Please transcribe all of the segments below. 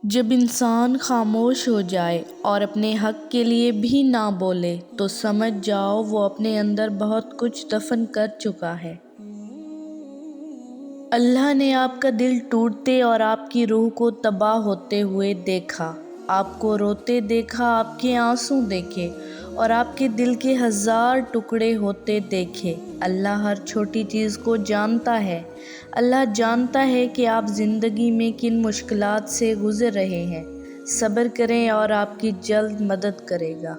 جب انسان خاموش ہو جائے اور اپنے حق کے لیے بھی نہ بولے تو سمجھ جاؤ وہ اپنے اندر بہت کچھ دفن کر چکا ہے۔ اللہ نے آپ کا دل ٹوٹتے اور آپ کی روح کو تباہ ہوتے ہوئے دیکھا، آپ کو روتے دیکھا، آپ کے آنسو دیکھے اور آپ کے دل کے 1000 ٹکڑے ہوتے دیکھے۔ اللہ ہر چھوٹی چیز کو جانتا ہے۔ اللہ جانتا ہے کہ آپ زندگی میں کن مشکلات سے گزر رہے ہیں۔ صبر کریں اور آپ کی جلد مدد کرے گا۔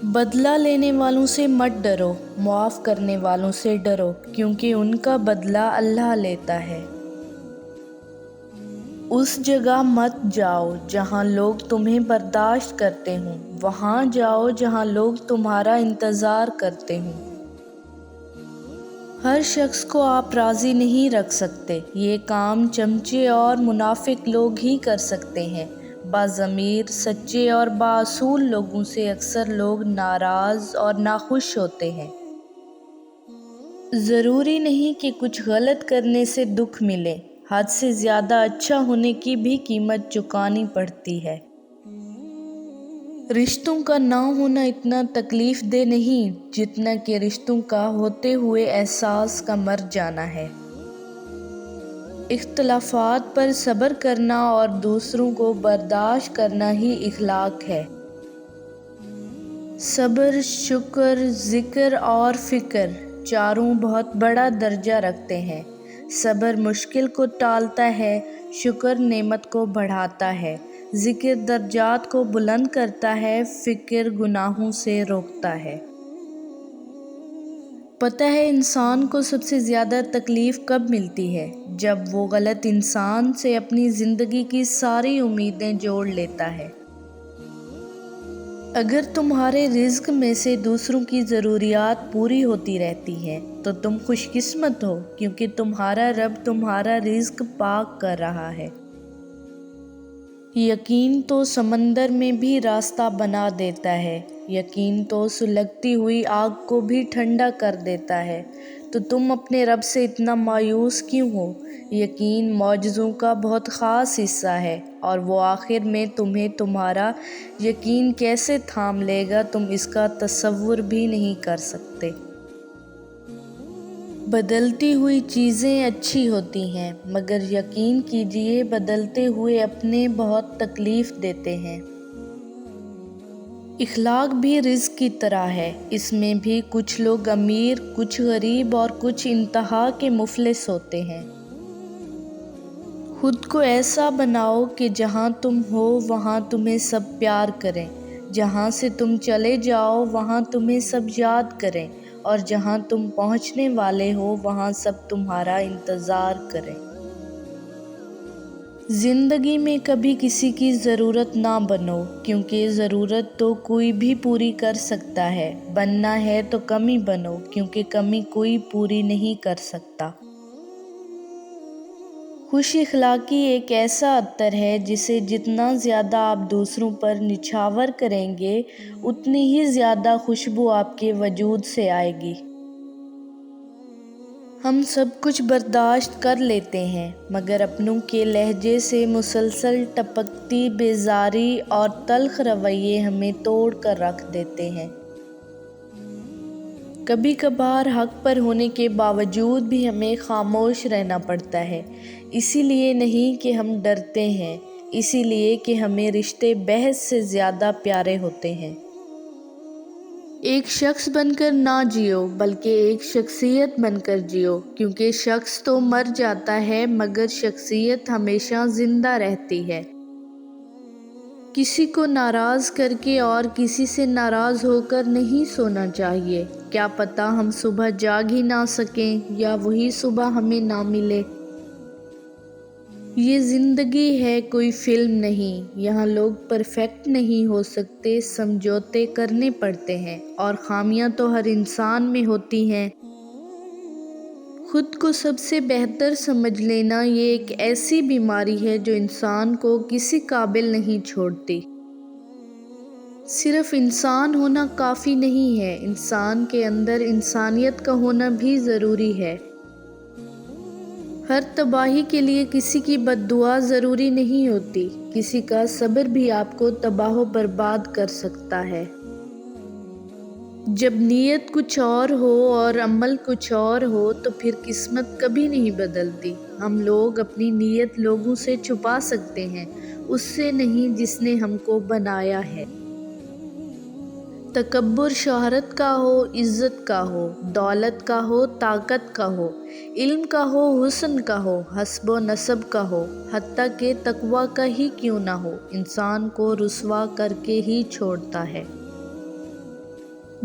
بدلہ لینے والوں سے مت ڈرو، معاف کرنے والوں سے ڈرو، کیونکہ ان کا بدلہ اللہ لیتا ہے۔ اس جگہ مت جاؤ جہاں لوگ تمہیں برداشت کرتے ہوں، وہاں جاؤ جہاں لوگ تمہارا انتظار کرتے ہوں۔ ہر شخص کو آپ راضی نہیں رکھ سکتے، یہ کام چمچے اور منافق لوگ ہی کر سکتے ہیں۔ باضمیر، سچے اور بااصول لوگوں سے اکثر لوگ ناراض اور ناخوش ہوتے ہیں۔ ضروری نہیں کہ کچھ غلط کرنے سے دکھ ملے، حد سے زیادہ اچھا ہونے کی بھی قیمت چکانی پڑتی ہے۔ رشتوں کا نہ ہونا اتنا تکلیف دہ نہیں جتنا کہ رشتوں کا ہوتے ہوئے احساس کا مر جانا ہے۔ اختلافات پر صبر کرنا اور دوسروں کو برداشت کرنا ہی اخلاق ہے۔ صبر، شکر، ذکر اور فکر چاروں بہت بڑا درجہ رکھتے ہیں۔ صبر مشکل کو ٹالتا ہے، شکر نعمت کو بڑھاتا ہے، ذکر درجات کو بلند کرتا ہے، فکر گناہوں سے روکتا ہے۔ پتہ ہے انسان کو سب سے زیادہ تکلیف کب ملتی ہے؟ جب وہ غلط انسان سے اپنی زندگی کی ساری امیدیں جوڑ لیتا ہے۔ اگر تمہارے رزق میں سے دوسروں کی ضروریات پوری ہوتی رہتی ہیں تو تم خوش قسمت ہو، کیونکہ تمہارا رب تمہارا رزق پاک کر رہا ہے۔ یقین تو سمندر میں بھی راستہ بنا دیتا ہے، یقین تو سلگتی ہوئی آگ کو بھی ٹھنڈا کر دیتا ہے، تو تم اپنے رب سے اتنا مایوس کیوں ہو؟ یقین معجزوں کا بہت خاص حصہ ہے، اور وہ آخر میں تمہیں تمہارا یقین کیسے تھام لے گا تم اس کا تصور بھی نہیں کر سکتے۔ بدلتی ہوئی چیزیں اچھی ہوتی ہیں، مگر یقین کیجئے بدلتے ہوئے اپنے بہت تکلیف دیتے ہیں۔ اخلاق بھی رزق کی طرح ہے، اس میں بھی کچھ لوگ امیر، کچھ غریب اور کچھ انتہا کے مفلس ہوتے ہیں۔ خود کو ایسا بناؤ کہ جہاں تم ہو وہاں تمہیں سب پیار کریں، جہاں سے تم چلے جاؤ وہاں تمہیں سب یاد کریں، اور جہاں تم پہنچنے والے ہو وہاں سب تمہارا انتظار کریں۔ زندگی میں کبھی کسی کی ضرورت نہ بنو، کیونکہ ضرورت تو کوئی بھی پوری کر سکتا ہے۔ بننا ہے تو کمی بنو، کیونکہ کمی کوئی پوری نہیں کر سکتا۔ خوش اخلاقی ایک ایسا عطر ہے جسے جتنا زیادہ آپ دوسروں پر نچھاور کریں گے اتنی ہی زیادہ خوشبو آپ کے وجود سے آئے گی۔ ہم سب کچھ برداشت کر لیتے ہیں، مگر اپنوں کے لہجے سے مسلسل ٹپکتی بیزاری اور تلخ رویے ہمیں توڑ کر رکھ دیتے ہیں۔ کبھی کبھار حق پر ہونے کے باوجود بھی ہمیں خاموش رہنا پڑتا ہے، اسی لیے نہیں کہ ہم ڈرتے ہیں، اسی لیے کہ ہمیں رشتے بحث سے زیادہ پیارے ہوتے ہیں۔ ایک شخص بن کر نہ جیو، بلکہ ایک شخصیت بن کر جیو، کیونکہ شخص تو مر جاتا ہے مگر شخصیت ہمیشہ زندہ رہتی ہے۔ کسی کو ناراض کر کے اور کسی سے ناراض ہو کر نہیں سونا چاہیے، کیا پتہ ہم صبح جاگ ہی نہ سکیں یا وہی صبح ہمیں نہ ملے۔ یہ زندگی ہے، کوئی فلم نہیں، یہاں لوگ پرفیکٹ نہیں ہو سکتے، سمجھوتے کرنے پڑتے ہیں، اور خامیاں تو ہر انسان میں ہوتی ہیں۔ خود کو سب سے بہتر سمجھ لینا یہ ایک ایسی بیماری ہے جو انسان کو کسی قابل نہیں چھوڑتی۔ صرف انسان ہونا کافی نہیں ہے، انسان کے اندر انسانیت کا ہونا بھی ضروری ہے۔ ہر تباہی کے لیے کسی کی بد دعا ضروری نہیں ہوتی، کسی کا صبر بھی آپ کو تباہ و برباد کر سکتا ہے۔ جب نیت کچھ اور ہو اور عمل کچھ اور ہو تو پھر قسمت کبھی نہیں بدلتی۔ ہم لوگ اپنی نیت لوگوں سے چھپا سکتے ہیں، اس سے نہیں جس نے ہم کو بنایا ہے۔ تکبر شہرت کا ہو، عزت کا ہو، دولت کا ہو، طاقت کا ہو، علم کا ہو، حسن کا ہو، حسب و نسب کا ہو، حتیٰ کہ تقویٰ کا ہی کیوں نہ ہو، انسان کو رسوا کر کے ہی چھوڑتا ہے۔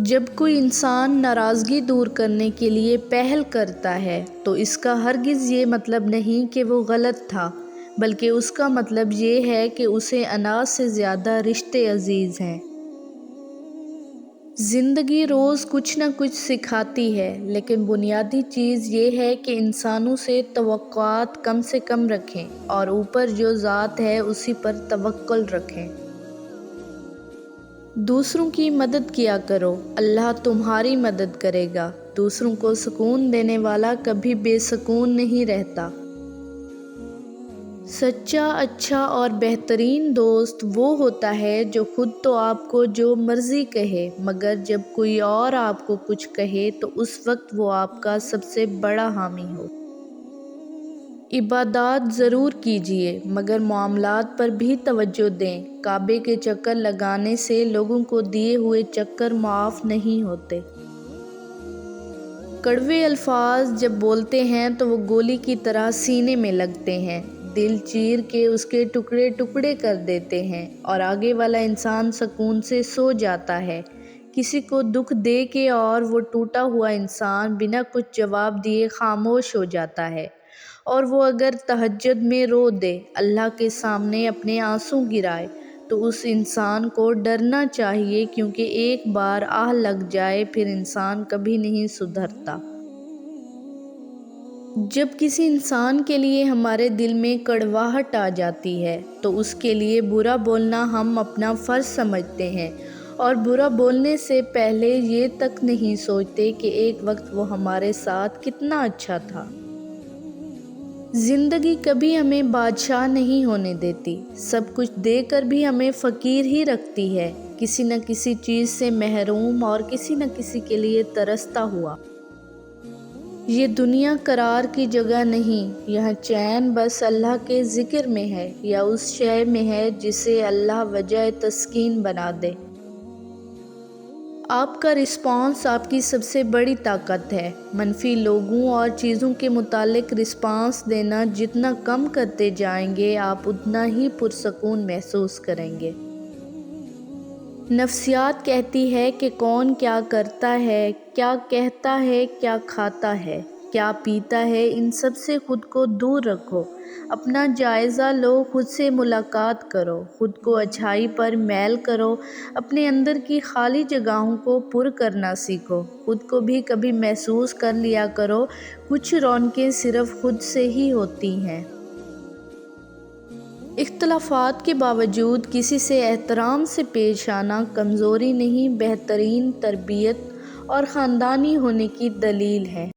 جب کوئی انسان ناراضگی دور کرنے کے لیے پہل کرتا ہے تو اس کا ہرگز یہ مطلب نہیں کہ وہ غلط تھا، بلکہ اس کا مطلب یہ ہے کہ اسے انا سے زیادہ رشتے عزیز ہیں۔ زندگی روز کچھ نہ کچھ سکھاتی ہے، لیکن بنیادی چیز یہ ہے کہ انسانوں سے توقعات کم سے کم رکھیں اور اوپر جو ذات ہے اسی پر توکل رکھیں۔ دوسروں کی مدد کیا کرو، اللہ تمہاری مدد کرے گا۔ دوسروں کو سکون دینے والا کبھی بے سکون نہیں رہتا۔ سچا، اچھا اور بہترین دوست وہ ہوتا ہے جو خود تو آپ کو جو مرضی کہے، مگر جب کوئی اور آپ کو کچھ کہے تو اس وقت وہ آپ کا سب سے بڑا حامی ہو۔ عبادات ضرور کیجیے، مگر معاملات پر بھی توجہ دیں۔ کعبے کے چکر لگانے سے لوگوں کو دیے ہوئے چکر معاف نہیں ہوتے۔ کڑوے الفاظ جب بولتے ہیں تو وہ گولی کی طرح سینے میں لگتے ہیں، دل چیر کے اس کے ٹکڑے ٹکڑے کر دیتے ہیں، اور آگے والا انسان سکون سے سو جاتا ہے۔ کسی کو دکھ دے کے اور وہ ٹوٹا ہوا انسان بنا کچھ جواب دیے خاموش ہو جاتا ہے، اور وہ اگر تہجد میں رو دے، اللہ کے سامنے اپنے آنسو گرائے، تو اس انسان کو ڈرنا چاہیے، کیونکہ ایک بار آہ لگ جائے پھر انسان کبھی نہیں سدھرتا۔ جب کسی انسان کے لیے ہمارے دل میں کڑواہٹ آ جاتی ہے تو اس کے لیے برا بولنا ہم اپنا فرض سمجھتے ہیں، اور برا بولنے سے پہلے یہ تک نہیں سوچتے کہ ایک وقت وہ ہمارے ساتھ کتنا اچھا تھا۔ زندگی کبھی ہمیں بادشاہ نہیں ہونے دیتی، سب کچھ دے کر بھی ہمیں فقیر ہی رکھتی ہے، کسی نہ کسی چیز سے محروم اور کسی نہ کسی کے لیے ترستا ہوا۔ یہ دنیا قرار کی جگہ نہیں، یہاں چین بس اللہ کے ذکر میں ہے یا اس شے میں ہے جسے اللہ وجہ تسکین بنا دے۔ آپ کا رسپانس آپ کی سب سے بڑی طاقت ہے۔ منفی لوگوں اور چیزوں کے متعلق رسپانس دینا جتنا کم کرتے جائیں گے، آپ اتنا ہی پرسکون محسوس کریں گے۔ نفسیات کہتی ہے کہ کون کیا کرتا ہے، کیا کہتا ہے، کیا کھاتا ہے، کیا پیتا ہے، ان سب سے خود کو دور رکھو، اپنا جائزہ لو، خود سے ملاقات کرو، خود کو اچھائی پر میل کرو، اپنے اندر کی خالی جگہوں کو پر کرنا سیکھو، خود کو بھی کبھی محسوس کر لیا کرو، کچھ رونقیں صرف خود سے ہی ہوتی ہیں۔ اختلافات کے باوجود کسی سے احترام سے پیش آنا کمزوری نہیں، بہترین تربیت اور خاندانی ہونے کی دلیل ہے۔